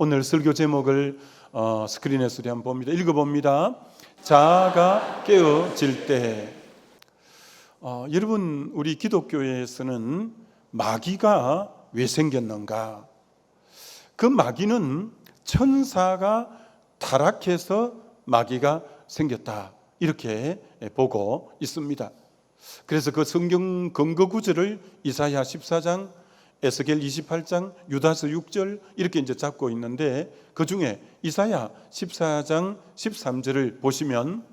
오늘 설교 제목을 스크린에서 우리 한번 봅니다. 읽어봅니다. 자아가 깨어질 때. 여러분, 우리 기독교에서는 마귀가 왜 생겼는가? 그 마귀는 천사가 타락해서 마귀가 생겼다, 이렇게 보고 있습니다. 그래서 그 성경 근거 구절을 이사야 14장, 에스겔 28장, 유다서 6절 이렇게 이제 잡고 있는데, 그 중에 이사야 14장 13절을 보시면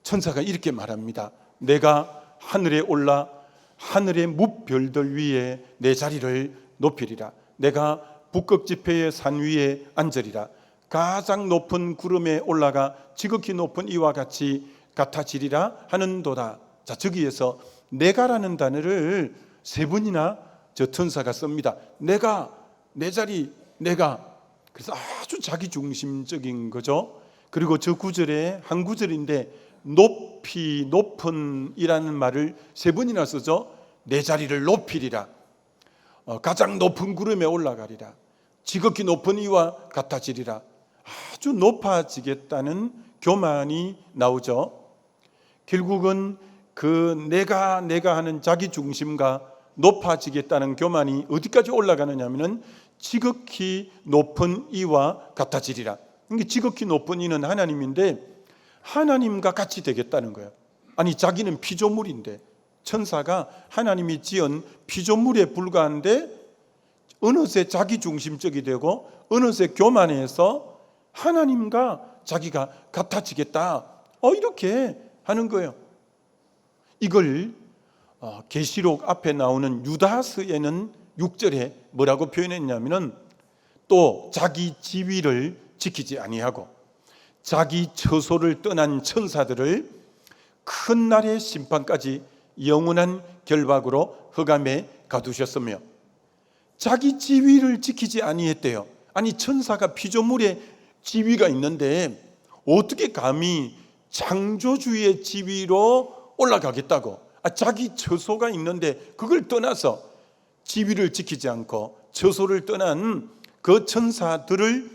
천사가 이렇게 말합니다. 내가 하늘에 올라 하늘의 무별들 위에 내 자리를 높이리라. 내가 북극지폐의 산 위에 앉으리라. 가장 높은 구름에 올라가 지극히 높은 이와 같이 같아지리라 하는도다. 자, 저기에서 내가라는 단어를 세 번이나 저 천사가 씁니다. 내가, 내 자리, 내가. 그래서 아주 자기중심적인 거죠. 그리고 저 구절에 한 구절인데 높이, 높은 이라는 말을 세 번이나 쓰죠. 내 자리를 높이리라. 가장 높은 구름에 올라가리라. 지극히 높은 이와 같아지리라. 아주 높아지겠다는 교만이 나오죠. 결국은 그 내가 하는 자기중심과 높아지겠다는 교만이 어디까지 올라가느냐 하면 지극히 높은 이와 같아지리라. 이게 지극히 높은 이는 하나님인데 하나님과 같이 되겠다는 거예요. 아니, 자기는 피조물인데, 천사가 하나님이 지은 피조물에 불과한데 어느새 자기중심적이 되고 어느새 교만해서 하나님과 자기가 같아지겠다, 이렇게 하는 거예요. 이걸 계시록 앞에 나오는 유다서에는 6절에 뭐라고 표현했냐면은 또 자기 지위를 지키지 아니하고 자기 처소를 떠난 천사들을 큰 날의 심판까지 영원한 결박으로 흑암에 가두셨으며, 자기 지위를 지키지 아니했대요. 아니, 천사가 피조물의 지위가 있는데 어떻게 감히 창조주의 지위로 올라가겠다고? 자기 처소가 있는데 그걸 떠나서 지위를 지키지 않고 처소를 떠난 그 천사들을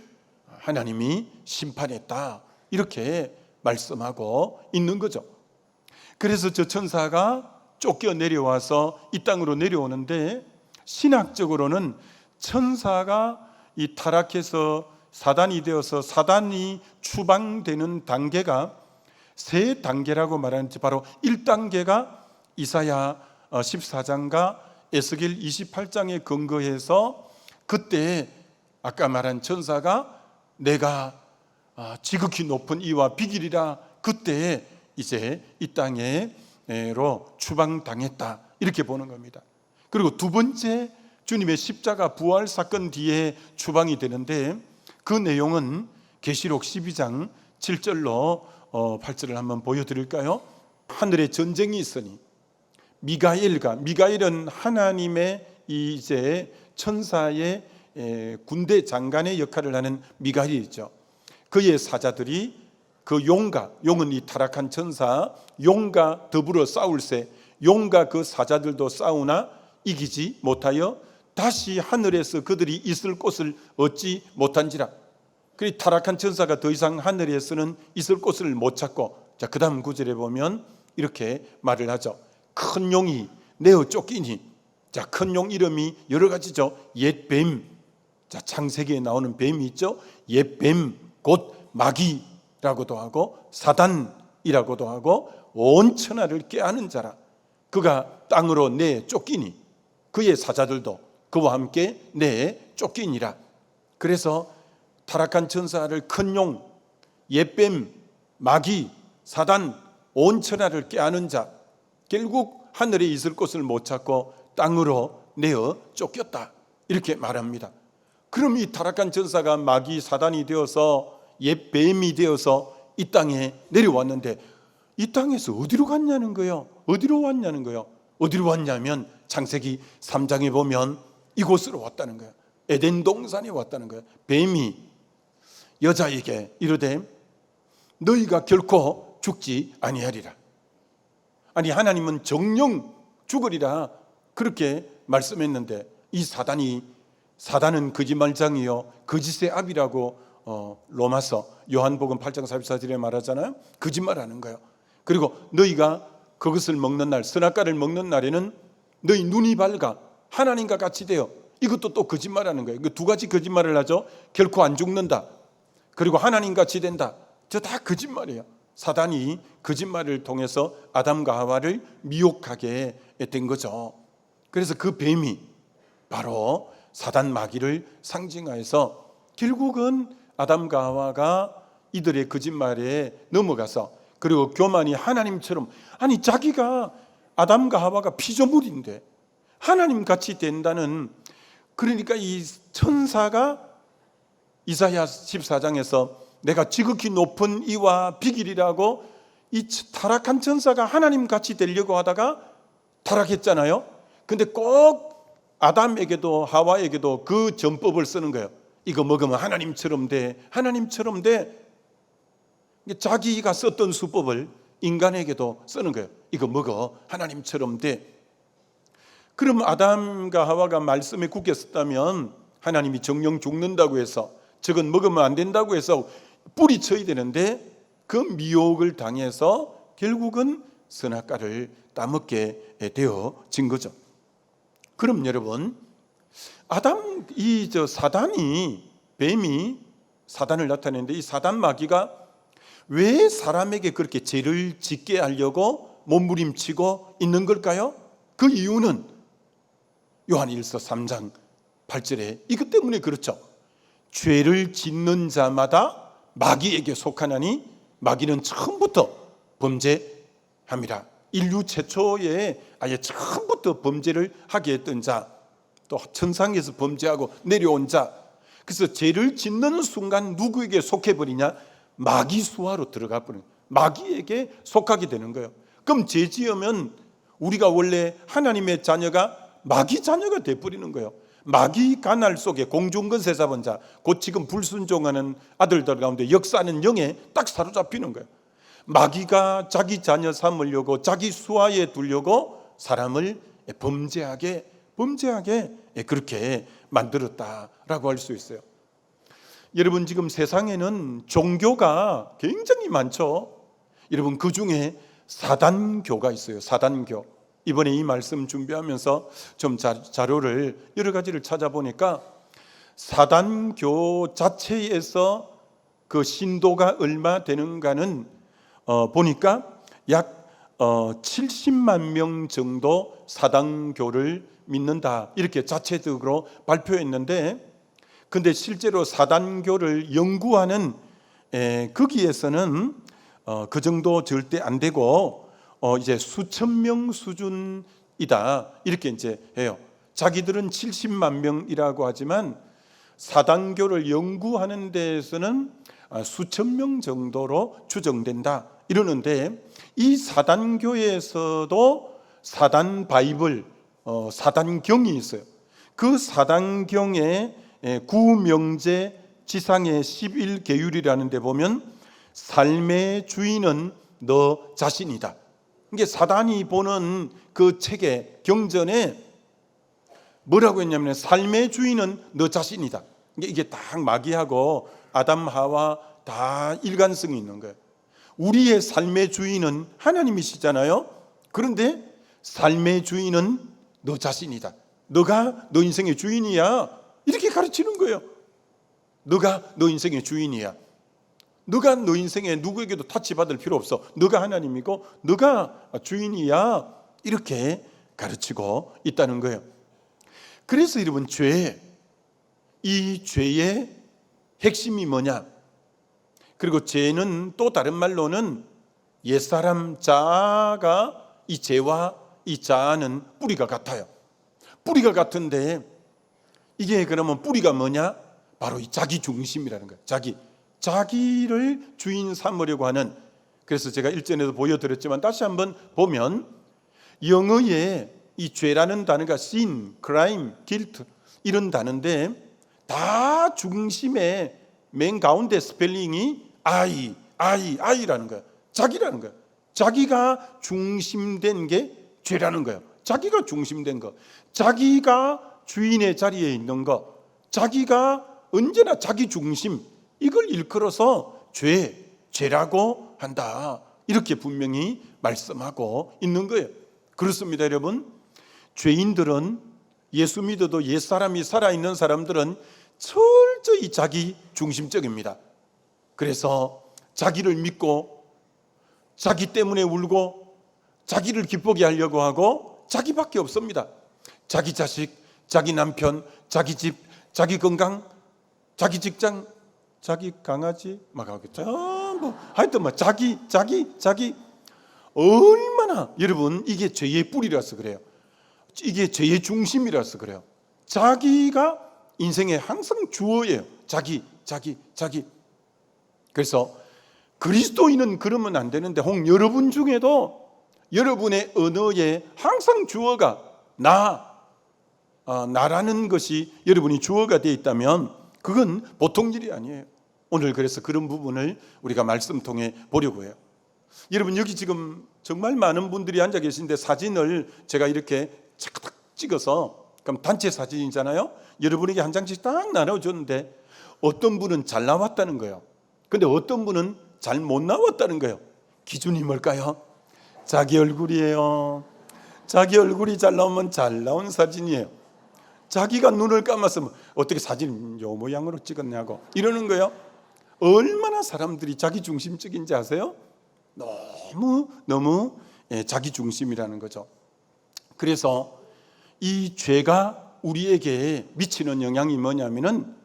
하나님이 심판했다, 이렇게 말씀하고 있는 거죠. 그래서 저 천사가 쫓겨 내려와서 이 땅으로 내려오는데, 신학적으로는 천사가 이 타락해서 사단이 되어서 사단이 추방되는 단계가 세 단계라고 말하는지, 바로 1단계가 이사야 14장과 에스겔 28장에 근거해서 그때 아까 말한 천사가 내가 지극히 높은 이와 비길이라, 그때 이제 이 땅에로 추방당했다, 이렇게 보는 겁니다. 그리고 두 번째, 주님의 십자가 부활 사건 뒤에 추방이 되는데, 그 내용은 계시록 12장 7절로 8절을 한번 보여드릴까요? 하늘에 전쟁이 있으니 미가엘은 하나님의 이제 천사의 군대 장관의 역할을 하는 미가엘이죠. 그의 사자들이 그 용은 이 타락한 천사 용과 더불어 싸울세, 용과 그 사자들도 싸우나 이기지 못하여 다시 하늘에서 그들이 있을 곳을 얻지 못한지라. 그 타락한 천사가 더 이상 하늘에서는 있을 곳을 못 찾고, 자, 그 다음 구절에 보면 이렇게 말을 하죠. 큰 용이 내어 쫓기니, 자, 큰 용 이름이 여러 가지죠. 옛뱀, 자, 창세기에 나오는 뱀이 있죠. 옛뱀, 곧 마귀라고도 하고 사단이라고도 하고 온 천하를 꾀하는 자라. 그가 땅으로 내 쫓기니 그의 사자들도 그와 함께 내 쫓기니라. 그래서 타락한 천사를 큰 용, 옛뱀, 마귀, 사단, 온 천하를 꾀하는 자, 결국 하늘에 있을 곳을 못 찾고 땅으로 내어 쫓겼다, 이렇게 말합니다. 그럼 이 타락한 천사가 마귀, 사단이 되어서 옛뱀이 되어서 이 땅에 내려왔는데, 이 땅에서 어디로 갔냐는 거예요. 어디로 왔냐는 거예요. 어디로 왔냐면 창세기 3장에 보면 이곳으로 왔다는 거예요. 에덴 동산에 왔다는 거예요. 뱀이 여자에게 이르되 너희가 결코 죽지 아니하리라. 아니, 하나님은 정령 죽으리라 그렇게 말씀했는데 이 사단이 사단은 거짓말장이요 거짓의 압이라고 로마서 요한복음 8장 44절에 말하잖아요. 거짓말하는 거예요. 그리고 너희가 그것을 먹는 날, 선악과를 먹는 날에는 너희 눈이 밝아 하나님과 같이 되어, 이것도 또 거짓말하는 거예요. 두 가지 거짓말을 하죠. 결코 안 죽는다, 그리고 하나님같이 된다. 저 다 거짓말이에요. 사단이 거짓말을 통해서 아담과 하와를 미혹하게 된 거죠. 그래서 그 뱀이 바로 사단 마귀를 상징하여서 결국은 아담과 하와가 이들의 거짓말에 넘어가서, 그리고 교만이 하나님처럼, 아니 자기가 아담과 하와가 피조물인데 하나님같이 된다는, 그러니까 이 천사가 이사야 14장에서 내가 지극히 높은 이와 비길이라고, 이 타락한 천사가 하나님같이 되려고 하다가 타락했잖아요. 근데 꼭 아담에게도 하와에게도 그 전법을 쓰는 거예요. 이거 먹으면 하나님처럼 돼, 하나님처럼 돼. 자기가 썼던 수법을 인간에게도 쓰는 거예요. 이거 먹어, 하나님처럼 돼. 그럼 아담과 하와가 말씀에 굳겠었다면 하나님이 정령 죽는다고 해서, 저건 먹으면 안 된다고 해서 뿌리쳐야 되는데, 그 미혹을 당해서 결국은 선악과를 따먹게 되어진 거죠. 그럼 여러분, 사단이, 뱀이 사단을 나타내는데, 이 사단 마귀가 왜 사람에게 그렇게 죄를 짓게 하려고 몸부림치고 있는 걸까요? 그 이유는 요한일서 3장 8절에 이것 때문에 그렇죠. 죄를 짓는 자마다 마귀에게 속하나니 마귀는 처음부터 범죄함이라. 인류 최초에 아예 처음부터 범죄를 하게 했던 자, 또 천상에서 범죄하고 내려온 자. 그래서 죄를 짓는 순간 누구에게 속해버리냐? 마귀 수하로 들어가 버리는, 마귀에게 속하게 되는 거예요. 그럼 죄 지으면 우리가 원래 하나님의 자녀가 마귀 자녀가 돼버리는 거예요. 마귀 관할 속에 공중근세 잡은 자, 곧 지금 불순종하는 아들들 가운데 역사하는 영에 딱 사로잡히는 거예요. 마귀가 자기 자녀 삼으려고, 자기 수하에 두려고 사람을 범죄하게 그렇게 만들었다라고 할 수 있어요. 여러분, 지금 세상에는 종교가 굉장히 많죠. 여러분, 그 중에 사단교가 있어요. 사단교. 이번에 이 말씀 준비하면서 좀 자료를 여러 가지를 찾아보니까, 사단교 자체에서 그 신도가 얼마 되는가는 보니까 약 70만 명 정도 사단교를 믿는다, 이렇게 자체적으로 발표했는데, 근데 실제로 사단교를 연구하는 거기에서는 그 정도 절대 안 되고 이제 수천 명 수준이다, 이렇게 이제 해요. 자기들은 70만 명이라고 하지만 사단교를 연구하는 데에서는 수천 명 정도로 추정된다 이러는데, 이 사단교에서도 사단 바이블, 사단경이 있어요. 그 사단경에 구명제 지상의 11계율이라는 데 보면, 삶의 주인은 너 자신이다. 이게 사단이 보는 그 책의 경전에 뭐라고 했냐면, 삶의 주인은 너 자신이다. 이게 딱 마귀하고 아담 하와 다 일관성이 있는 거예요. 우리의 삶의 주인은 하나님이시잖아요. 그런데 삶의 주인은 너 자신이다. 너가 너 인생의 주인이야, 이렇게 가르치는 거예요. 너가 너 인생의 주인이야. 너가 너 인생에 누구에게도 타치받을 필요 없어. 너가 하나님이고 너가 주인이야, 이렇게 가르치고 있다는 거예요. 그래서 여러분, 이 죄의 핵심이 뭐냐? 그리고 죄는 또 다른 말로는 옛사람 자아가, 이 죄와 이 자아는 뿌리가 같아요. 뿌리가 같은데, 이게 그러면 뿌리가 뭐냐? 바로 이 자기 중심이라는 거예요. 자기를 주인 삼으려고 하는. 그래서 제가 일전에도 보여드렸지만 다시 한번 보면, 영어에 이 죄라는 단어가 sin, crime, guilt 이런 단어인데, 다 중심에 맨 가운데 스펠링이 I라는 거예요. 자기라는 거예요. 자기가 중심된 게 죄라는 거예요. 자기가 중심된 거, 자기가 주인의 자리에 있는 거, 자기가 언제나 자기 중심, 이걸 일컬어서 죄라고 한다. 이렇게 분명히 말씀하고 있는 거예요. 그렇습니다, 여러분. 죄인들은, 예수 믿어도 옛사람이 살아있는 사람들은 철저히 자기 중심적입니다. 그래서 자기를 믿고 자기 때문에 울고 자기를 기쁘게 하려고 하고 자기밖에 없습니다. 자기 자식, 자기 남편, 자기 집, 자기 건강, 자기 직장, 자기 강아지, 하여튼 자기 얼마나, 여러분, 이게 죄의 뿌리라서 그래요. 이게 죄의 중심이라서 그래요. 자기가 인생의 항상 주어예요. 자기. 그래서 그리스도인은 그러면 안 되는데, 혹 여러분 중에도 여러분의 언어에 항상 주어가 나라는 것이 여러분이 주어가 되어 있다면 그건 보통 일이 아니에요. 오늘 그래서 그런 부분을 우리가 말씀 통해 보려고 해요. 여러분, 여기 지금 정말 많은 분들이 앉아 계신데 사진을 제가 이렇게 착착 찍어서, 그럼 단체 사진이잖아요. 여러분에게 한 장씩 딱 나눠줬는데 어떤 분은 잘 나왔다는 거예요. 근데 어떤 분은 잘 못 나왔다는 거예요. 기준이 뭘까요? 자기 얼굴이에요. 자기 얼굴이 잘 나오면 잘 나온 사진이에요. 자기가 눈을 감았으면 어떻게 사진 요 모양으로 찍었냐고 이러는 거예요. 얼마나 사람들이 자기 중심적인지 아세요? 너무 자기 중심이라는 거죠. 그래서 이 죄가 우리에게 미치는 영향이 뭐냐면은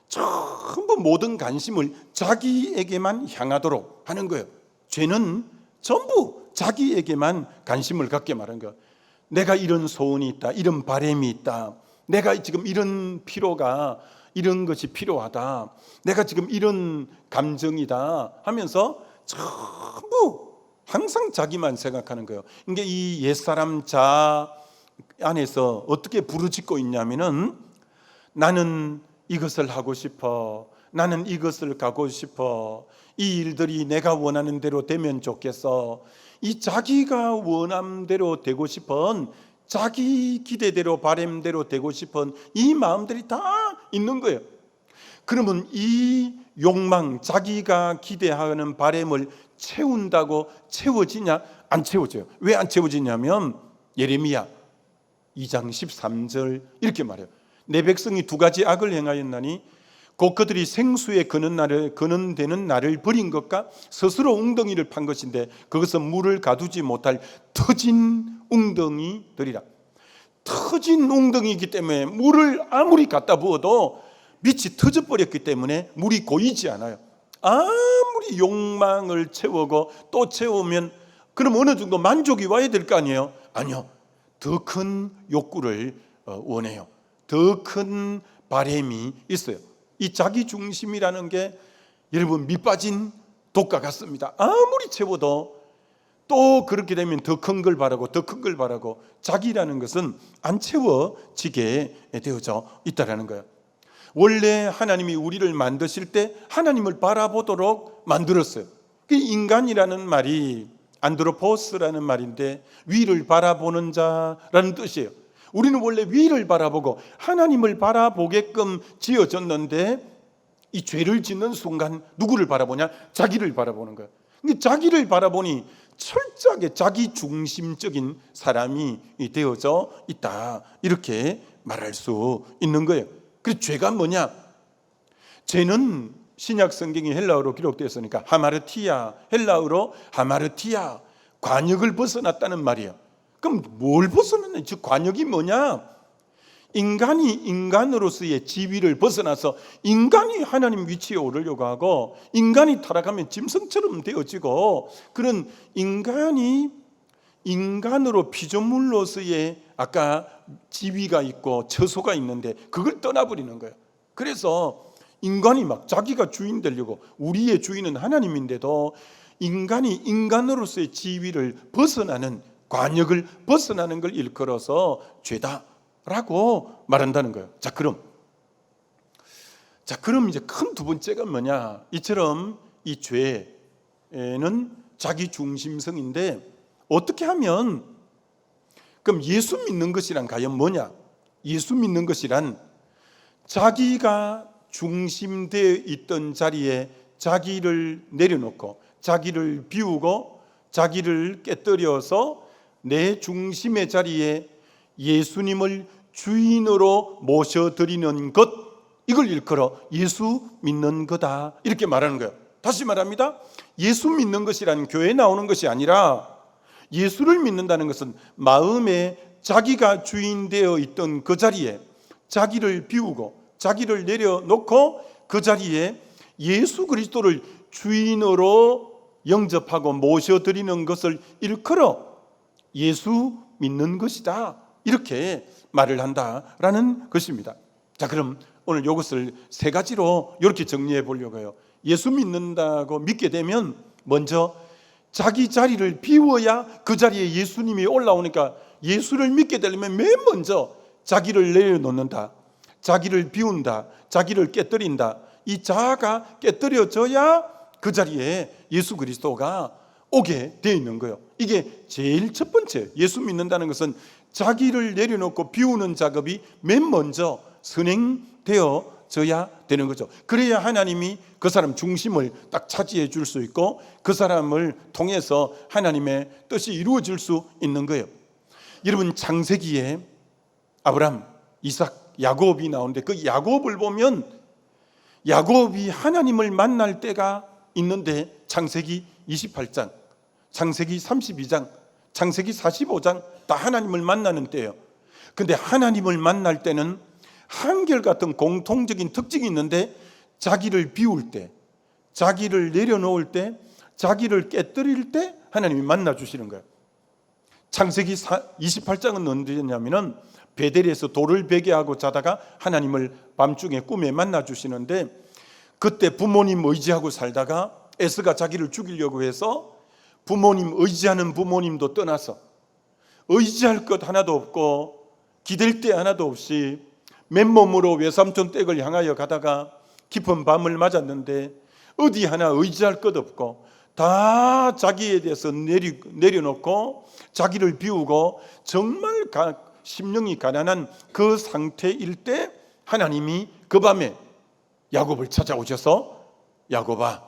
전부 모든 관심을 자기에게만 향하도록 하는 거예요. 죄는 전부 자기에게만 관심을 갖게 말하는 거예요. 내가 이런 소원이 있다, 이런 바람이 있다, 내가 지금 이런 피로가, 이런 것이 필요하다, 내가 지금 이런 감정이다 하면서 전부 항상 자기만 생각하는 거예요. 이게 이 옛사람 자 안에서 어떻게 부르짖고 있냐면은, 나는 이것을 하고 싶어, 나는 이것을 가고 싶어, 이 일들이 내가 원하는 대로 되면 좋겠어. 이 자기가 원함대로 되고 싶은, 자기 기대대로 바람대로 되고 싶은 이 마음들이 다 있는 거예요. 그러면 이 욕망, 자기가 기대하는 바람을 채운다고 채워지냐? 안 채워져요. 왜 안 채워지냐면 예레미야 2장 13절 이렇게 말해요. 내 백성이 두 가지 악을 행하였나니 곧 그들이 생수에 근원되는 나를 버린 것과 스스로 웅덩이를 판 것인데 그것은 물을 가두지 못할 터진 웅덩이들이라. 터진 웅덩이이기 때문에 물을 아무리 갖다 부어도 밑이 터져버렸기 때문에 물이 고이지 않아요. 아무리 욕망을 채우고 또 채우면 그럼 어느 정도 만족이 와야 될 거 아니에요? 아니요. 더 큰 욕구를 원해요. 더 큰 바람이 있어요. 이 자기 중심이라는 게 여러분 밑빠진 독과 같습니다. 아무리 채워도 또 그렇게 되면 더 큰 걸 바라고 더 큰 걸 바라고, 자기라는 것은 안 채워지게 되어져 있다라는 거예요. 원래 하나님이 우리를 만드실 때 하나님을 바라보도록 만들었어요. 그 인간이라는 말이 안드로포스라는 말인데 위를 바라보는 자라는 뜻이에요. 우리는 원래 위를 바라보고 하나님을 바라보게끔 지어졌는데 이 죄를 짓는 순간 누구를 바라보냐? 자기를 바라보는 거예요. 근데 자기를 바라보니 철저하게 자기 중심적인 사람이 되어져 있다, 이렇게 말할 수 있는 거예요. 그래서 죄가 뭐냐? 죄는 신약 성경이 헬라어로 기록되었으니까 하마르티아, 헬라어로 하마르티아, 관역을 벗어났다는 말이에요. 그럼 뭘 벗어났냐? 즉 관역이 뭐냐? 인간이 인간으로서의 지위를 벗어나서 인간이 하나님 위치에 오르려고 하고, 인간이 타락하면 짐승처럼 되어지고, 그런 인간이 인간으로 피조물로서의 아까 지위가 있고 처소가 있는데 그걸 떠나버리는 거예요. 그래서 인간이 막 자기가 주인 되려고, 우리의 주인은 하나님인데도 인간이 인간으로서의 지위를 벗어나는, 관역을 벗어나는 걸 일컬어서 죄다라고 말한다는 거예요. 자, 그럼 이제 큰 두 번째가 뭐냐? 이처럼 이 죄는 자기 중심성인데 어떻게 하면, 그럼 예수 믿는 것이란 과연 뭐냐? 예수 믿는 것이란 자기가 중심되어 있던 자리에 자기를 내려놓고 자기를 비우고 자기를 깨뜨려서 내 중심의 자리에 예수님을 주인으로 모셔드리는 것, 이걸 일컬어 예수 믿는 거다, 이렇게 말하는 거예요. 다시 말합니다. 예수 믿는 것이란 교회에 나오는 것이 아니라, 예수를 믿는다는 것은 마음에 자기가 주인되어 있던 그 자리에 자기를 비우고 자기를 내려놓고 그 자리에 예수 그리스도를 주인으로 영접하고 모셔드리는 것을 일컬어 예수 믿는 것이다, 이렇게 말을 한다라는 것입니다. 자, 그럼 오늘 이것을 세 가지로 이렇게 정리해 보려고 해요. 예수 믿는다고 믿게 되면 먼저 자기 자리를 비워야 그 자리에 예수님이 올라오니까, 예수를 믿게 되려면 맨 먼저 자기를 내려놓는다, 자기를 비운다, 자기를 깨뜨린다. 이 자아가 깨뜨려져야 그 자리에 예수 그리스도가 오게 되어 있는 거예요. 이게 제일 첫 번째, 예수 믿는다는 것은 자기를 내려놓고 비우는 작업이 맨 먼저 선행되어져야 되는 거죠. 그래야 하나님이 그 사람 중심을 딱 차지해 줄 수 있고 그 사람을 통해서 하나님의 뜻이 이루어질 수 있는 거예요. 여러분, 창세기에 아브람, 이삭, 야곱이 나오는데 그 야곱을 보면 야곱이 하나님을 만날 때가 있는데 창세기 28장, 창세기 32장, 창세기 45장 다 하나님을 만나는 때예요. 근데 하나님을 만날 때는 한결같은 공통적인 특징이 있는데, 자기를 비울 때, 자기를 내려놓을 때, 자기를 깨뜨릴 때 하나님이 만나 주시는 거예요. 창세기 28장은 언제냐면은 베델에서 돌을 베게 하고 자다가 하나님을 밤중에 꿈에 만나 주시는데, 그때 부모님 의지하고 살다가 에스가 자기를 죽이려고 해서 부모님 의지하는 부모님도 떠나서 의지할 것 하나도 없고 기댈 데 하나도 없이 맨몸으로 외삼촌 댁을 향하여 가다가 깊은 밤을 맞았는데 어디 하나 의지할 것 없고 다 자기에 대해서 내려놓고 자기를 비우고 정말 심령이 가난한 그 상태일 때 하나님이 그 밤에 야곱을 찾아오셔서, 야곱아,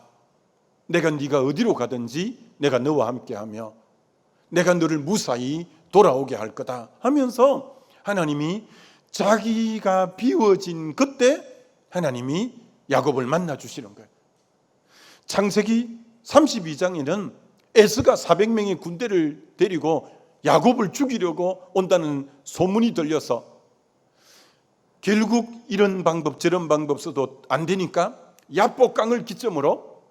내가 네가 어디로 가든지 내가 너와 함께하며 내가 너를 무사히 돌아오게 할 거다 하면서 하나님이 자기가 비워진 그때 하나님이 야곱을 만나 주시는 거예요. 창세기 32장에는 에스가 400명의 군대를 데리고 야곱을 죽이려고 온다는 소문이 들려서 결국 이런 방법 저런 방법 써도 안 되니까 야복강을 기점으로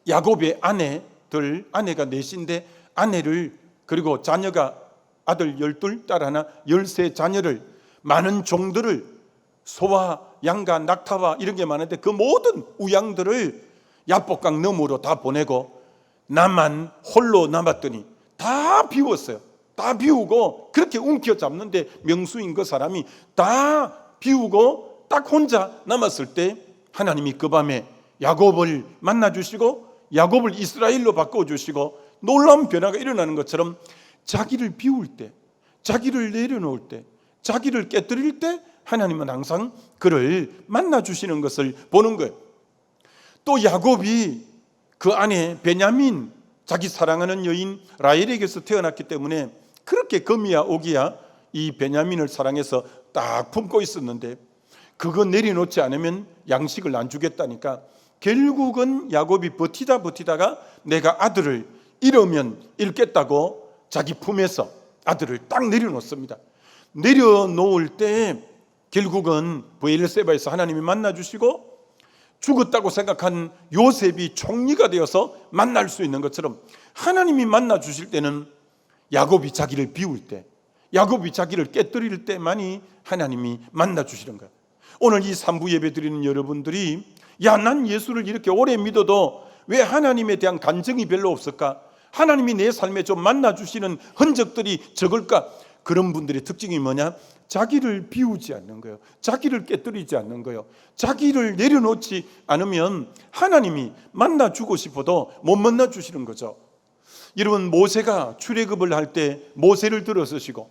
야곱의 아내가 넷인데 아내를, 그리고 자녀가 아들 12, 딸 하나, 13자녀를, 많은 종들을, 소와 양과 낙타와 이런 게 많은데 그 모든 우양들을 야복강 너머로 다 보내고 나만 홀로 남았더니 다 비웠어요. 다 비우고 그렇게 움켜잡는데 명수인 그 사람이 다 비우고 딱 혼자 남았을 때 하나님이 그 밤에 야곱을 만나 주시고 야곱을 이스라엘로 바꿔주시고 놀라운 변화가 일어나는 것처럼 자기를 비울 때, 자기를 내려놓을 때, 자기를 깨뜨릴 때 하나님은 항상 그를 만나 주시는 것을 보는 거예요. 또 야곱이 그 아내 베냐민, 자기 사랑하는 여인 라헬에게서 태어났기 때문에 그렇게 금이야 오기야 이 베냐민을 사랑해서 딱 품고 있었는데 그거 내려놓지 않으면 양식을 안 주겠다니까 결국은 야곱이 버티다가 내가 아들을 잃으면 잃겠다고 자기 품에서 아들을 딱 내려놓습니다. 내려놓을 때 결국은 브엘세바에서 하나님이 만나주시고 죽었다고 생각한 요셉이 총리가 되어서 만날 수 있는 것처럼 하나님이 만나주실 때는 야곱이 자기를 비울 때, 야곱이 자기를 깨뜨릴 때만이 하나님이 만나주시는 거예요. 오늘 이 3부 예배 드리는 여러분들이 난 예수를 이렇게 오래 믿어도 왜 하나님에 대한 간증이 별로 없을까? 하나님이 내 삶에 좀 만나주시는 흔적들이 적을까? 그런 분들의 특징이 뭐냐? 자기를 비우지 않는 거예요. 자기를 깨뜨리지 않는 거예요. 자기를 내려놓지 않으면 하나님이 만나주고 싶어도 못 만나주시는 거죠. 여러분, 모세가 출애굽을 할 때 모세를 들어 쓰시고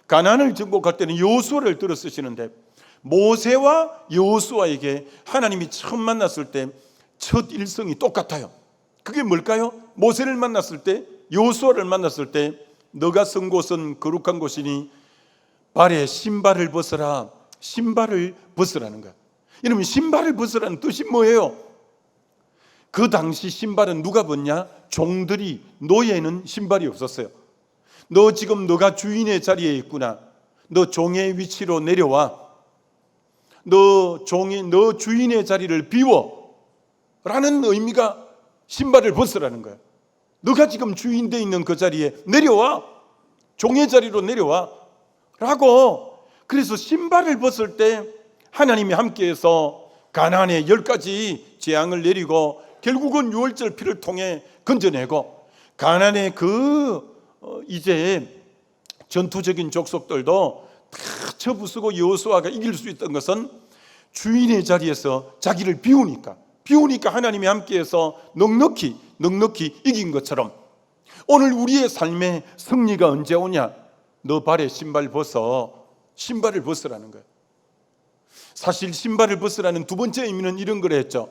가나안을 정복할 때는 여호수아를 들어 쓰시는데 모세와 여호수아에게 하나님이 처음 만났을 때 첫 일성이 똑같아요. 그게 뭘까요? 모세를 만났을 때, 여호수아를 만났을 때 너가 선 곳은 거룩한 곳이니 발에 신발을 벗어라. 신발을 벗으라는 거야. 여러분, 신발을 벗으라는 뜻이 뭐예요? 그 당시 신발은 누가 벗냐? 종들이, 노예는 신발이 없었어요. 너 지금 너가 주인의 자리에 있구나. 너 종의 위치로 내려와. 너 주인의 자리를 비워. 라는 의미가 신발을 벗으라는 거야. 너가 지금 주인 돼 있는 그 자리에 내려와. 종의 자리로 내려와. 라고. 그래서 신발을 벗을 때 하나님이 함께해서 가나안에 10가지 재앙을 내리고 결국은 유월절 피를 통해 건져내고 가나안의 이제 전투적인 족속들도 다 쳐부수고 여호수아가 이길 수 있던 것은 주인의 자리에서 자기를 비우니까 하나님이 함께해서 넉넉히 이긴 것처럼 오늘 우리의 삶에 승리가 언제 오냐? 너 발에 신발 벗어. 신발을 벗으라는 거예요. 사실 신발을 벗으라는 두 번째 의미는 이런 걸 했죠.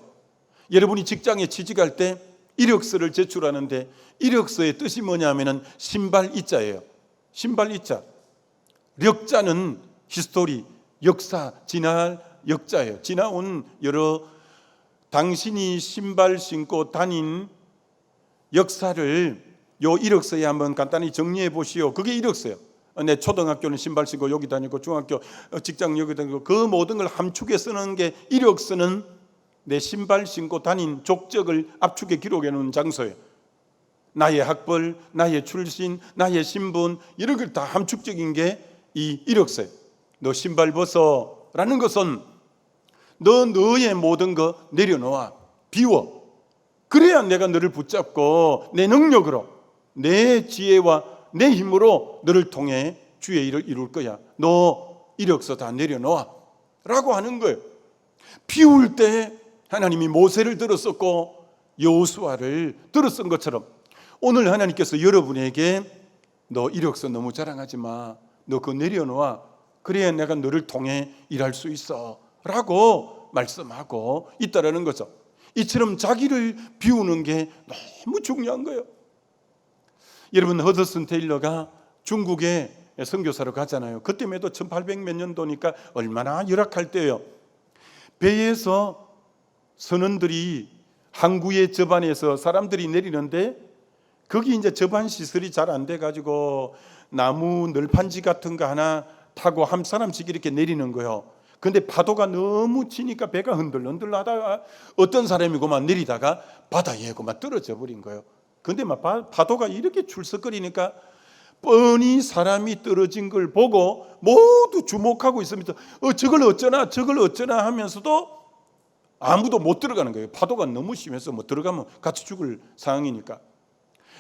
여러분이 직장에 취직할 때 이력서를 제출하는데 이력서의 뜻이 뭐냐면은 신발 이자예요. 신발 이자. 력자는 히스토리, 역사, 지날 역자예요. 지나온 여러 당신이 신발 신고 다닌 역사를 요 이력서에 한번 간단히 정리해 보시오. 그게 이력서예요. 내 초등학교는 신발 신고 여기 다니고 중학교 직장 여기 다니고 그 모든 걸 함축해 쓰는 게 이력서는 내 신발 신고 다닌 족적을 압축해 기록해 놓은 장소예요. 나의 학벌, 나의 출신, 나의 신분 이런 걸 다 함축적인 게 이 이력서예요. 너 신발 벗어 라는 것은 너의 모든 거 내려놓아. 비워. 그래야 내가 너를 붙잡고 내 능력으로 내 지혜와 내 힘으로 너를 통해 주의 일을 이룰 거야. 너 이력서 다 내려놓아 라고 하는 거예요. 비울 때 하나님이 모세를 들었었고 여호수아를 들었던 것처럼 오늘 하나님께서 여러분에게 너 이력서 너무 자랑하지 마. 너 그거 내려놓아. 그래야 내가 너를 통해 일할 수 있어 라고 말씀하고 있다라는 거죠. 이처럼 자기를 비우는 게 너무 중요한 거예요. 여러분, 허드슨 테일러가 중국에 선교사로 가잖아요. 그때에도 1800몇 년도니까 얼마나 열악할 때예요. 배에서 선원들이 항구의 저반에서 사람들이 내리는데 거기 이제 저반 시설이 잘 안 돼가지고 나무 널판지 같은 거 하나 타고 한 사람씩 이렇게 내리는 거예요. 근데 파도가 너무 치니까 배가 흔들흔들하다가 어떤 사람이고만 내리다가 바다에 고만 떨어져 버린 거예요. 근데 막 파도가 이렇게 출석거리니까 뻔히 사람이 떨어진 걸 보고 모두 주목하고 있으면서 저걸 어쩌나 하면서도 아무도 못 들어가는 거예요. 파도가 너무 심해서 뭐 들어가면 같이 죽을 상황이니까.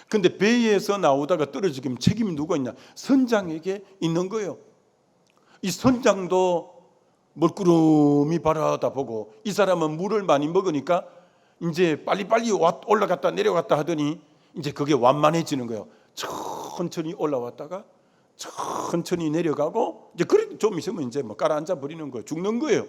근데 배에서 나오다가 떨어지면 책임이 누가 있냐? 선장에게 있는 거예요. 이 선장도 멀구름이 바라다 보고 이 사람은 물을 많이 먹으니까 이제 빨리빨리 올라갔다 내려갔다 하더니 이제 그게 완만해지는 거예요. 천천히 올라왔다가 천천히 내려가고 이제 그래 좀 있으면 이제 뭐 깔아앉아 버리는 거예요. 죽는 거예요.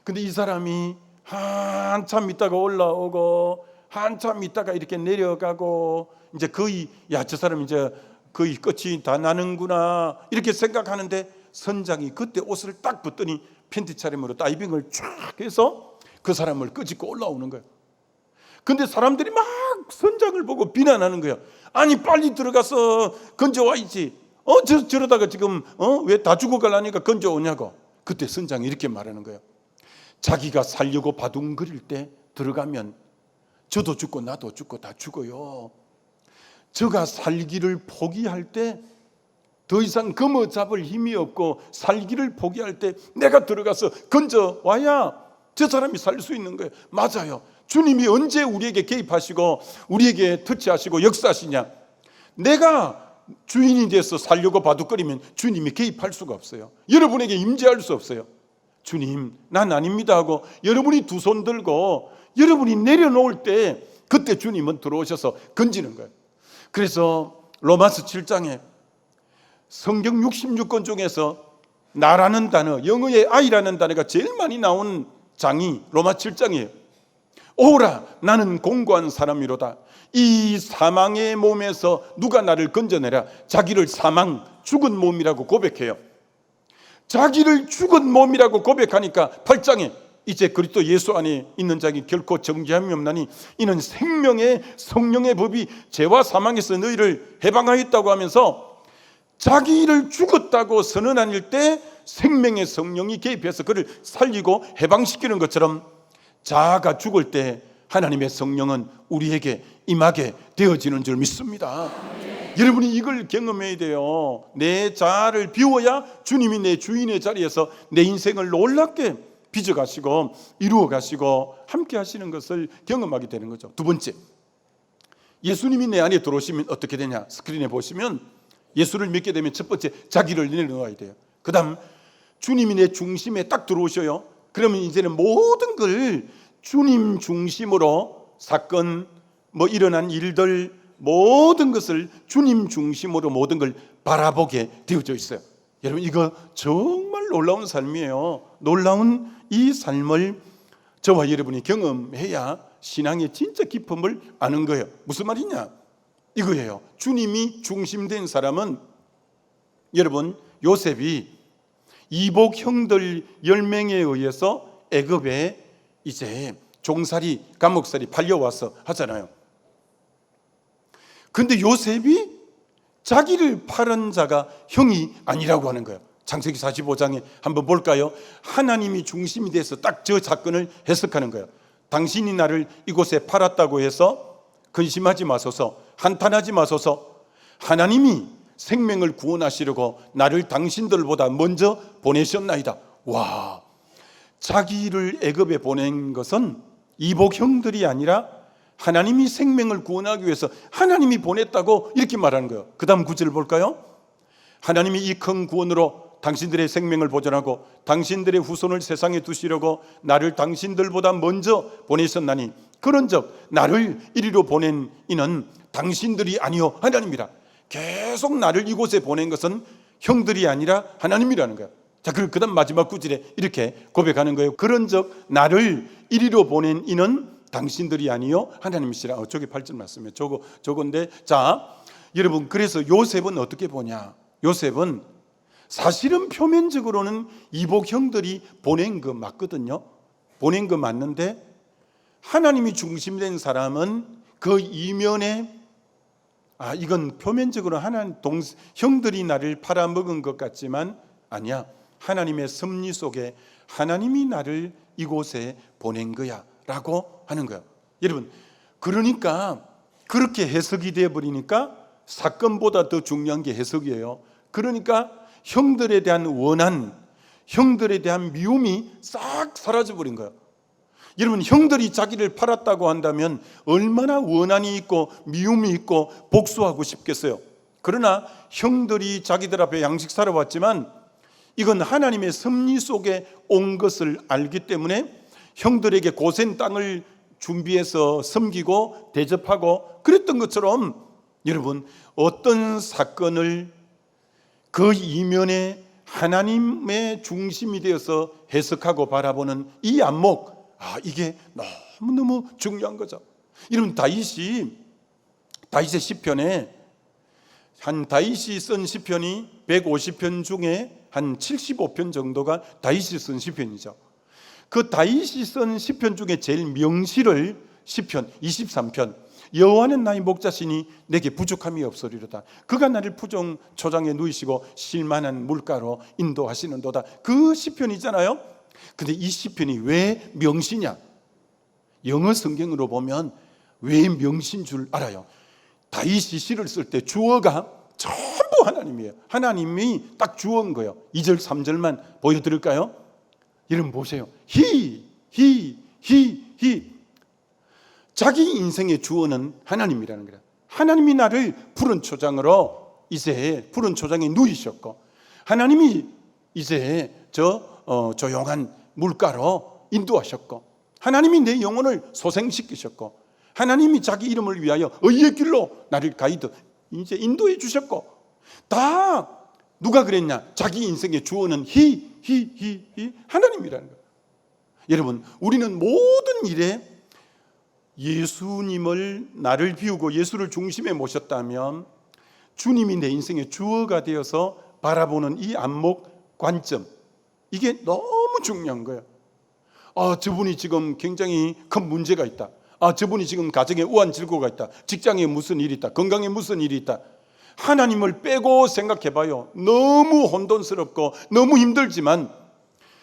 근데 이 사람이 한참 있다가 올라오고 한참 있다가 이렇게 내려가고 이제 거의 저 사람 이제 거의 끝이 다 나는구나 이렇게 생각하는데 선장이 그때 옷을 딱 벗더니 팬티 차림으로 다이빙을 쫙 해서 그 사람을 끄집고 올라오는 거예요. 근데 사람들이 막 선장을 보고 비난하는 거예요. 아니 빨리 들어가서 건져와야지. 저러다가 지금 왜 다 죽어가려니까 건져오냐고. 그때 선장이 이렇게 말하는 거예요. 자기가 살려고 바둥거릴 때 들어가면 저도 죽고 나도 죽고 다 죽어요. 저가 살기를 포기할 때 더 이상 검어 잡을 힘이 없고 살기를 포기할 때 내가 들어가서 건져와야 저 사람이 살 수 있는 거예요. 맞아요. 주님이 언제 우리에게 개입하시고 우리에게 터치하시고 역사하시냐? 내가 주인이 돼서 살려고 바둑거리면 주님이 개입할 수가 없어요. 여러분에게 임재할 수 없어요. 주님, 난 아닙니다 하고 여러분이 두 손 들고 여러분이 내려놓을 때 그때 주님은 들어오셔서 건지는 거예요. 그래서 로마서 7장에 성경 66권 중에서 나라는 단어, 영어의 I라는 단어가 제일 많이 나온 장이 로마 7장이에요. 오라, 나는 공고한 사람이로다. 이 사망의 몸에서 누가 나를 건져내라. 자기를 사망, 죽은 몸이라고 고백해요. 자기를 죽은 몸이라고 고백하니까 8장에 이제 그리스도 예수 안에 있는 자기 결코 정죄함이 없나니 이는 생명의 성령의 법이 죄와 사망에서 너희를 해방하였다고 하면서 자기를 죽었다고 선언할 때 생명의 성령이 개입해서 그를 살리고 해방시키는 것처럼 자아가 죽을 때 하나님의 성령은 우리에게 임하게 되어지는 줄 믿습니다. 여러분이 이걸 경험해야 돼요. 내 자아를 비워야 주님이 내 주인의 자리에서 내 인생을 놀랍게 빚어가시고 이루어가시고 함께 하시는 것을 경험하게 되는 거죠. 두 번째, 예수님이 내 안에 들어오시면 어떻게 되냐. 스크린에 보시면 예수를 믿게 되면 첫 번째 자기를 내려놓아야 돼요. 그 다음 주님이 내 중심에 딱 들어오셔요. 그러면 이제는 모든 걸 주님 중심으로 사건, 일어난 일들 모든 것을 주님 중심으로 모든 걸 바라보게 되어져 있어요. 여러분 이거 정말 놀라운 삶이에요. 놀라운 이 삶을 저와 여러분이 경험해야 신앙의 진짜 깊음을 아는 거예요. 무슨 말이냐? 이거예요. 주님이 중심된 사람은 여러분 요셉이 이복 형들 10명에 의해서 애굽에 이제 종살이 감옥살이 팔려와서 하잖아요. 근데 요셉이 자기를 팔은 자가 형이 아니라고 하는 거예요. 창세기 45장에 한번 볼까요? 하나님이 중심이 돼서 딱 저 사건을 해석하는 거예요. 당신이 나를 이곳에 팔았다고 해서 근심하지 마소서, 한탄하지 마소서. 하나님이 생명을 구원하시려고 나를 당신들보다 먼저 보내셨나이다. 와, 자기를 애굽에 보낸 것은 이복 형들이 아니라 하나님이 생명을 구원하기 위해서 하나님이 보냈다고 이렇게 말하는 거예요. 그 다음 구절을 볼까요? 하나님이 이 큰 구원으로 당신들의 생명을 보존하고 당신들의 후손을 세상에 두시려고 나를 당신들보다 먼저 보내셨나니 그런즉 나를 이리로 보낸 이는 당신들이 아니요 하나님이라. 계속 나를 이곳에 보낸 것은 형들이 아니라 하나님이라는 거예요. 자, 그 다음 마지막 구절에 이렇게 고백하는 거예요. 그런즉 나를 이리로 보낸 이는 당신들이 아니요 하나님이시라. 저기 8절 말씀이에요. 저건데, 자 여러분, 그래서 요셉은 어떻게 보냐? 요셉은 사실은 표면적으로는 이복 형들이 보낸 거 맞거든요. 보낸 거 맞는데 하나님이 중심된 사람은 그 이면에 이건 표면적으로 형들이 나를 팔아먹은 것 같지만 아니야. 하나님의 섭리 속에 하나님이 나를 이곳에 보낸 거야 라고 하는 거예요. 여러분, 그러니까 그렇게 해석이 되어버리니까 사건보다 더 중요한 게 해석이에요. 그러니까 형들에 대한 원한, 형들에 대한 미움이 싹 사라져버린 거예요. 여러분, 형들이 자기를 팔았다고 한다면 얼마나 원한이 있고 미움이 있고 복수하고 싶겠어요. 그러나 형들이 자기들 앞에 양식 사러 왔지만 이건 하나님의 섭리 속에 온 것을 알기 때문에 형들에게 고센 땅을 준비해서 섬기고 대접하고 그랬던 것처럼 여러분, 어떤 사건을 그 이면에 하나님의 중심이 되어서 해석하고 바라보는 이 안목, 이게 너무너무 중요한 거죠. 여러분, 다윗의 시편에 다윗이 쓴 시편이 150편 중에 한 75편 정도가 다윗이 쓴 시편이죠. 그 다윗이 쓴 시편 중에 제일 명시를 시편 23편, 여호와는 나의 목자시니 내게 부족함이 없으리로다. 그가 나를 푸종 초장에 누이시고 실만한 물가로 인도하시는도다. 그 시편이잖아요. 근데 이 시편이 왜 명시냐? 영어 성경으로 보면 왜 명시인 줄 알아요. 다윗이 시를 쓸 때 주어가 전부 하나님이에요. 하나님이 딱 주어인 거예요. 2절 3절만 보여드릴까요? 여러분 보세요. He. 자기 인생의 주어는 하나님이라는 거예요. 하나님이 나를 푸른 초장으로 이제 푸른 초장에 누이셨고, 하나님이 이제 조용한 물가로 인도하셨고, 하나님이 내 영혼을 소생시키셨고, 하나님이 자기 이름을 위하여 의의 길로 나를 가이드 이제 인도해 주셨고, 다 누가 그랬냐? 자기 인생의 주어는 하나님이라는 거예요. 여러분, 우리는 모든 일에 예수님을 나를 비우고 예수를 중심에 모셨다면 주님이 내 인생의 주어가 되어서 바라보는 이 안목 관점, 이게 너무 중요한 거예요. 저분이 지금 굉장히 큰 문제가 있다. 저분이 지금 가정에 우환질고가 있다. 직장에 무슨 일이 있다. 건강에 무슨 일이 있다. 하나님을 빼고 생각해봐요. 너무 혼돈스럽고 너무 힘들지만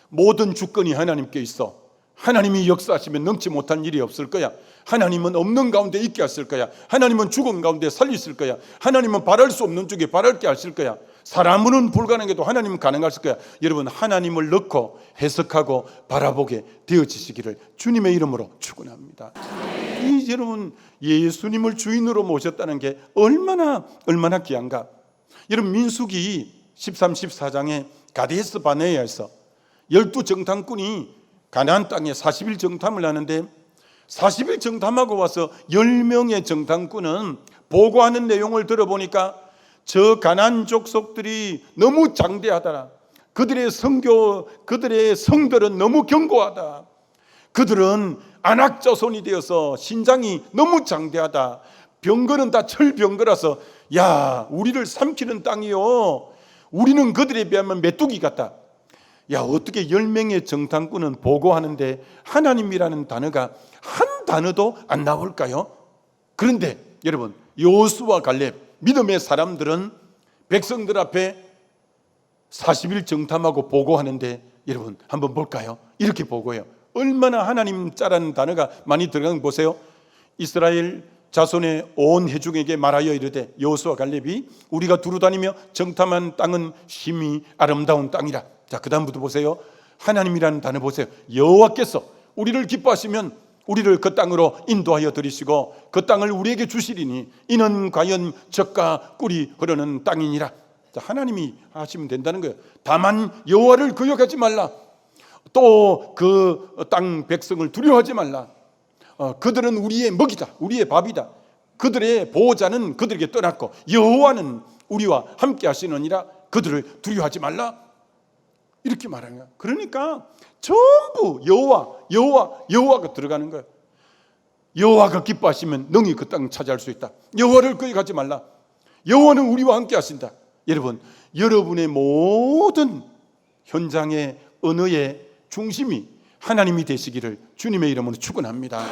모든 주권이 하나님께 있어. 하나님이 역사하시면 넘지 못한 일이 없을 거야. 하나님은 없는 가운데 있게 하실 거야. 하나님은 죽은 가운데 살리실 거야. 하나님은 바랄 수 없는 쪽에 바랄게 하실 거야. 사람은 불가능해도 하나님은 가능하실 거야. 여러분, 하나님을 넣고 해석하고 바라보게 되어지시기를 주님의 이름으로 축원합니다. 여러분, 예수님을 주인으로 모셨다는 게 얼마나 귀한가. 여러분, 민수기 13, 14장에 가데스 바네아에서 12정탐꾼이 가나안 땅에 40일 정탐을 하는데 40일 정탐하고 와서 10명의 정탐꾼은 보고하는 내용을 들어보니까 저 가나안 족속들이 너무 장대하다. 그들의 성들은 너무 견고하다. 그들은 안악자손이 되어서 신장이 너무 장대하다. 병거는 다 철병거라서 우리를 삼키는 땅이요, 우리는 그들에 비하면 메뚜기 같다. 어떻게 10명의 정탐꾼은 보고하는데 하나님이라는 단어가 한 단어도 안 나올까요? 그런데 여러분, 여호수아 갈렙 믿음의 사람들은 백성들 앞에 40일 정탐하고 보고하는데 여러분 한번 볼까요? 이렇게 보고해요. 얼마나 하나님 자라는 단어가 많이 들어가는 거 보세요. 이스라엘 자손의 온 회중에게 말하여 이르되 여호수아 갈렙이 우리가 두루다니며 정탐한 땅은 심히 아름다운 땅이라. 자, 그 다음부터 보세요. 하나님이라는 단어 보세요. 여호와께서 우리를 기뻐하시면 우리를 그 땅으로 인도하여 들이시고 그 땅을 우리에게 주시리니 이는 과연 젖과 꿀이 흐르는 땅이니라. 자, 하나님이 하시면 된다는 거예요. 다만 여호와를 거역하지 말라. 또 그 땅 백성을 두려워하지 말라. 그들은 우리의 먹이다, 우리의 밥이다. 그들의 보호자는 그들에게 떠났고 여호와는 우리와 함께 하시느니라. 그들을 두려워하지 말라. 이렇게 말하는 거야. 그러니까 전부 여호와가 들어가는 거예요. 여호와가 기뻐하시면 능히 그 땅 차지할 수 있다. 여호와를 거역하지 말라. 여호와는 우리와 함께 하신다. 여러분, 여러분의 모든 현장의 언어의 중심이 하나님이 되시기를 주님의 이름으로 축원합니다.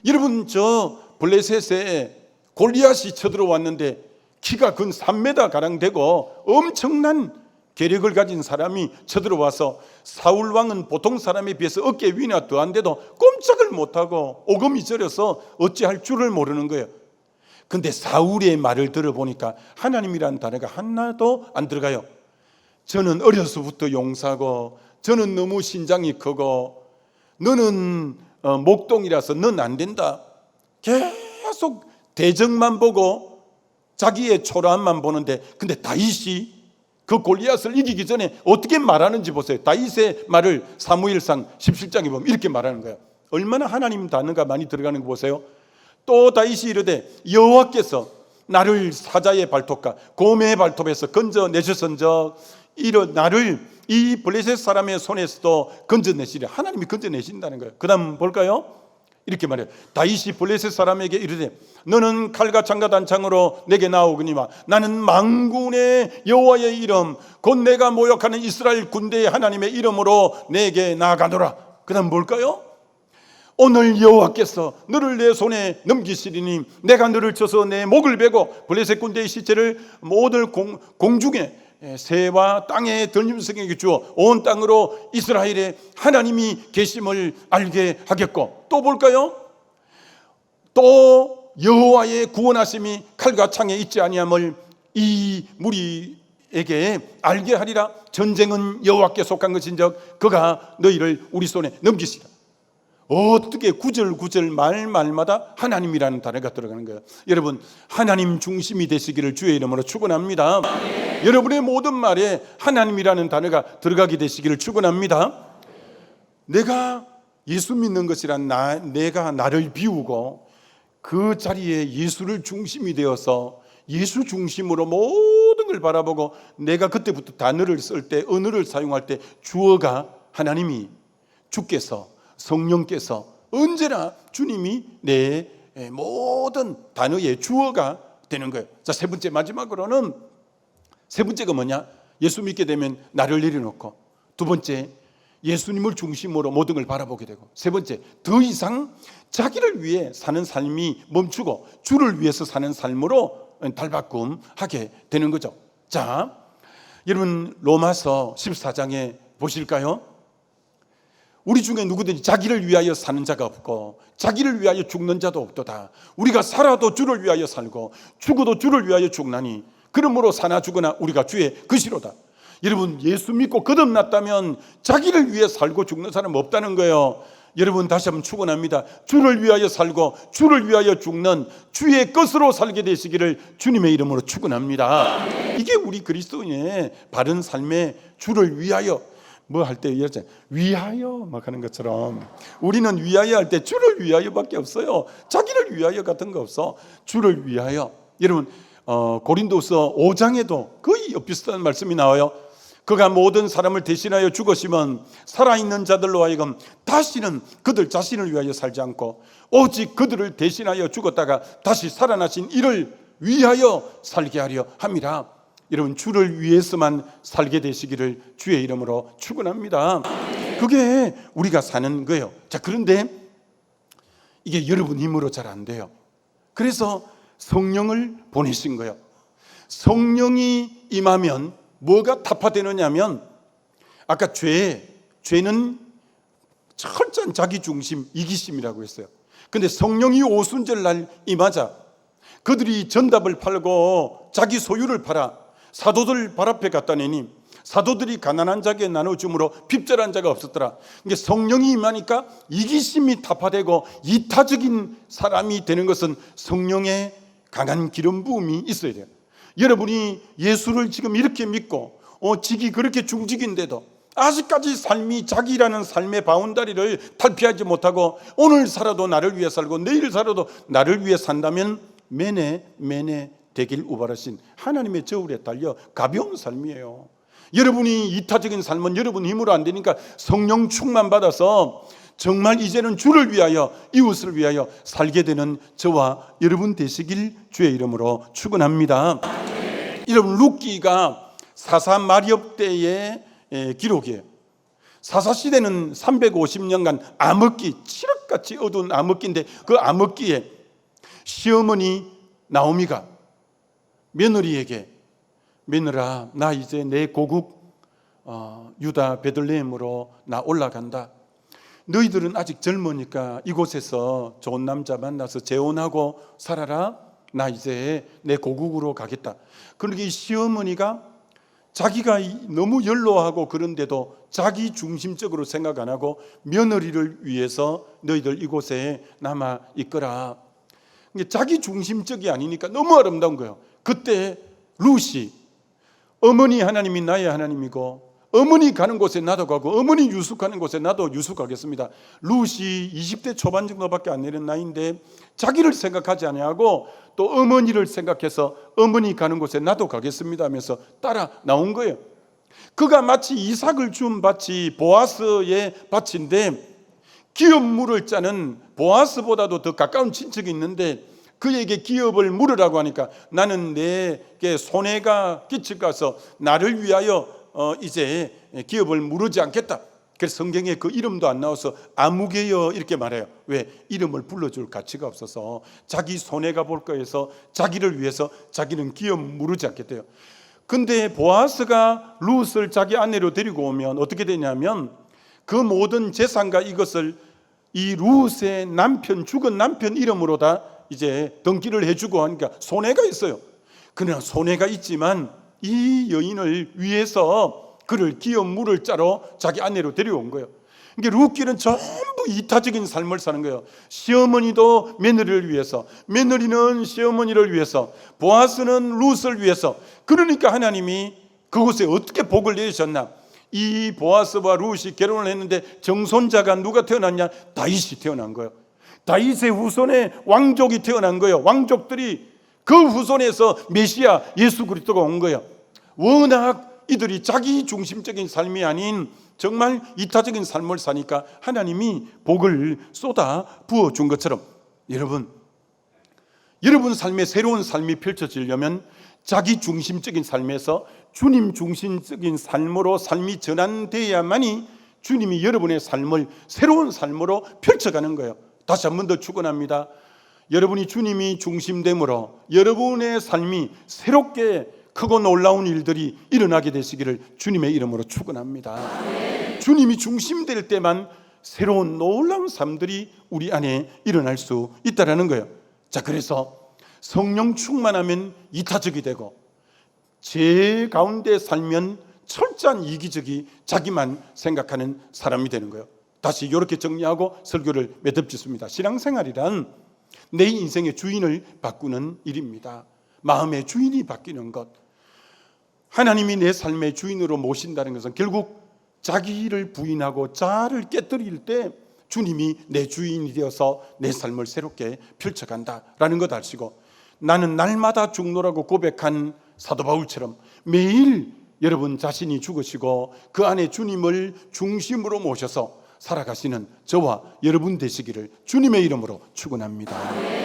여러분, 저 블레셋에 골리앗이 쳐들어왔는데 키가 근 3m 가량 되고 엄청난 계력을 가진 사람이 쳐들어와서 사울 왕은 보통 사람에 비해서 어깨 위나 더한데도 꼼짝을 못하고 오금이 저려서 어찌할 줄을 모르는 거예요. 근데 사울의 말을 들어보니까 하나님이라는 단어가 하나도 안 들어가요. 저는 어려서부터 용사고 저는 너무 신장이 크고 너는 목동이라서 넌 안 된다. 계속 대적만 보고 자기의 초라함만 보는데, 근데 다윗이 그 골리앗을 이기기 전에 어떻게 말하는지 보세요. 다윗의 말을 사무엘상 17장에 보면 이렇게 말하는 거예요. 얼마나 하나님 단어가 많이 들어가는 거 보세요. 또 다윗이 이르되 여호와께서 나를 사자의 발톱과 곰의 발톱에서 건져내셨은즉 나를 이 블레셋 사람의 손에서도 건져내시리라. 하나님이 건져내신다는 거예요. 그 다음 볼까요? 이렇게 말해요. 다윗이 블레셋 사람에게 이르되 너는 칼과 창과 단창으로 내게 나오거니와 나는 만군의 여호와의 이름 곧 내가 모욕하는 이스라엘 군대의 하나님의 이름으로 내게 나아가노라. 그 다음 뭘까요? 오늘 여호와께서 너를 내 손에 넘기시리니 내가 너를 쳐서 내 목을 베고 블레셋 군대의 시체를 모든 공중에 새와 땅의 들짐승에게 주어 온 땅으로 이스라엘의 하나님이 계심을 알게 하겠고, 또 볼까요? 또 여호와의 구원하심이 칼과 창에 있지 아니함을 이 무리에게 알게 하리라. 전쟁은 여호와께 속한 것인즉 그가 너희를 우리 손에 넘기시라. 어떻게 구절구절 말마다 하나님이라는 단어가 들어가는 거예요. 여러분, 하나님 중심이 되시기를 주의 이름으로 축원합니다. 여러분의 모든 말에 하나님이라는 단어가 들어가게 되시기를 축원합니다. 내가 예수 믿는 것이란 내가 나를 비우고 그 자리에 예수를 중심이 되어서 예수 중심으로 모든 걸 바라보고 내가 그때부터 단어를 쓸 때, 언어를 사용할 때 주어가 하나님이, 주께서, 성령께서 언제나 주님이 내 모든 단어의 주어가 되는 거예요. 자, 세 번째, 마지막으로는 세 번째가 뭐냐? 예수 믿게 되면 나를 내려놓고, 두 번째, 예수님을 중심으로 모든 걸 바라보게 되고, 세 번째, 더 이상 자기를 위해 사는 삶이 멈추고 주를 위해서 사는 삶으로 달바꿈하게 되는 거죠. 자, 여러분 로마서 14장에 보실까요? 우리 중에 누구든지 자기를 위하여 사는 자가 없고 자기를 위하여 죽는 자도 없도다. 우리가 살아도 주를 위하여 살고 죽어도 주를 위하여 죽나니 그러므로 사나 죽으나 우리가 주의 것이로다. 여러분, 예수 믿고 거듭났다면 자기를 위해 살고 죽는 사람 없다는 거예요. 여러분, 다시 한번 축원합니다. 주를 위하여 살고 주를 위하여 죽는 주의 것으로 살게 되시기를 주님의 이름으로 축원합니다. 이게 우리 그리스도인의 바른 삶의, 주를 위하여 뭐 할 때 위하여 막 하는 것처럼 우리는 위하여 할 때 주를 위하여밖에 없어요. 자기를 위하여 같은 거 없어. 주를 위하여. 여러분, 고린도서 5장에도 거의 비슷한 말씀이 나와요. 그가 모든 사람을 대신하여 죽으시면 살아있는 자들로 하여금 다시는 그들 자신을 위하여 살지 않고 오직 그들을 대신하여 죽었다가 다시 살아나신 이를 위하여 살게 하려 함이라. 여러분, 주를 위해서만 살게 되시기를 주의 이름으로 축원합니다. 그게 우리가 사는 거예요. 자, 그런데 이게 여러분 힘으로 잘 안 돼요. 그래서 성령을 보내신 거예요. 성령이 임하면 뭐가 타파되느냐면, 아까 죄는 철저한 자기중심, 이기심이라고 했어요. 근데 성령이 오순절날 임하자 그들이 전답을 팔고 자기 소유를 팔아 사도들 발 앞에 갖다 내니 사도들이 가난한 자에게 나눠줌으로 핍절한 자가 없었더라. 그러니까 성령이 임하니까 이기심이 타파되고 이타적인 사람이 되는 것은 성령의 강한 기름 부음이 있어야 돼요. 여러분이 예수를 지금 이렇게 믿고 직이 그렇게 중직인데도 아직까지 삶이 자기라는 삶의 바운다리를 탈피하지 못하고 오늘 살아도 나를 위해 살고 내일 살아도 나를 위해 산다면 매내 되길 우발하신 하나님의 저울에 달려 가벼운 삶이에요. 여러분이 이타적인 삶은 여러분 힘으로 안 되니까 성령 충만 받아서 정말 이제는 주를 위하여 이웃을 위하여 살게 되는 저와 여러분 되시길 주의 이름으로 축원합니다. 여러분, 룻기가 사사 마리업 때의 기록이에요. 사사 시대는 350년간 암흑기, 칠흑같이 어두운 암흑기인데 그 암흑기에 시어머니 나오미가 며느리에게, 며느라, 나 이제 내 고국 유다 베들레헴으로 나 올라간다. 너희들은 아직 젊으니까 이곳에서 좋은 남자 만나서 재혼하고 살아라. 나 이제 내 고국으로 가겠다. 그러니까 이 시어머니가 자기가 너무 연로하고 그런데도 자기 중심적으로 생각 안 하고 며느리를 위해서 너희들 이곳에 남아 있거라. 자기 중심적이 아니니까 너무 아름다운 거예요. 그때 룻이 어머니 하나님이 나의 하나님이고 어머니 가는 곳에 나도 가고 어머니 유숙하는 곳에 나도 유숙하겠습니다. 룻이 20대 초반 정도밖에 안 되는 나이인데 자기를 생각하지 아니하고 또 어머니를 생각해서 어머니 가는 곳에 나도 가겠습니다 하면서 따라 나온 거예요. 그가 마치 이삭을 준 밭이 보아스의 밭인데 기업 물을 자는 보아스보다도 더 가까운 친척이 있는데 그에게 기업을 물으라고 하니까 나는 내게 손해가 끼칠 가서 나를 위하여 이제 기업을 물으지 않겠다. 그래서 성경에 그 이름도 안 나와서 아무개여 이렇게 말해요. 왜? 이름을 불러줄 가치가 없어서 자기 손해가 볼까 해서 자기를 위해서 자기는 기업 물으지 않겠대요. 근데 보아스가 룻을 자기 아내로 데리고 오면 어떻게 되냐면 그 모든 재산과 이것을 이 룻의 남편, 죽은 남편 이름으로 다 이제 등기를 해주고 하니까 손해가 있어요. 그러나 손해가 있지만 이 여인을 위해서 그를 기업 물을 자로 자기 아내로 데려온 거예요. 그러니까 룻기는 전부 이타적인 삶을 사는 거예요. 시어머니도 며느리를 위해서, 며느리는 시어머니를 위해서, 보아스는 룻을 위해서. 그러니까 하나님이 그곳에 어떻게 복을 내리셨나? 이 보아스와 룻이 결혼을 했는데 정손자가 누가 태어났냐? 다윗이 태어난 거예요. 다윗의 후손에 왕족이 태어난 거예요. 왕족들이 그 후손에서 메시아 예수 그리스도가 온 거예요. 워낙 이들이 자기 중심적인 삶이 아닌 정말 이타적인 삶을 사니까 하나님이 복을 쏟아 부어준 것처럼 여러분 삶에 새로운 삶이 펼쳐지려면 자기 중심적인 삶에서 주님 중심적인 삶으로 삶이 전환되어야만이 주님이 여러분의 삶을 새로운 삶으로 펼쳐가는 거예요. 다시 한 번 더 축원합니다. 여러분이 주님이 중심됨으로 여러분의 삶이 새롭게 크고 놀라운 일들이 일어나게 되시기를 주님의 이름으로 축원합니다. 주님이 중심될 때만 새로운 놀라운 삶들이 우리 안에 일어날 수 있다는 거예요. 자, 그래서 성령 충만하면 이타적이 되고 제 가운데 살면 철저한 이기적이 자기만 생각하는 사람이 되는 거예요. 다시 이렇게 정리하고 설교를 매듭짓습니다. 신앙생활이란 내 인생의 주인을 바꾸는 일입니다. 마음의 주인이 바뀌는 것. 하나님이 내 삶의 주인으로 모신다는 것은 결국 자기를 부인하고 자아를 깨뜨릴 때 주님이 내 주인이 되어서 내 삶을 새롭게 펼쳐간다라는 것 아시고, 나는 날마다 죽노라고 고백한 사도 바울처럼 매일 여러분 자신이 죽으시고 그 안에 주님을 중심으로 모셔서 살아가시는 저와 여러분 되시기를 주님의 이름으로 축원합니다.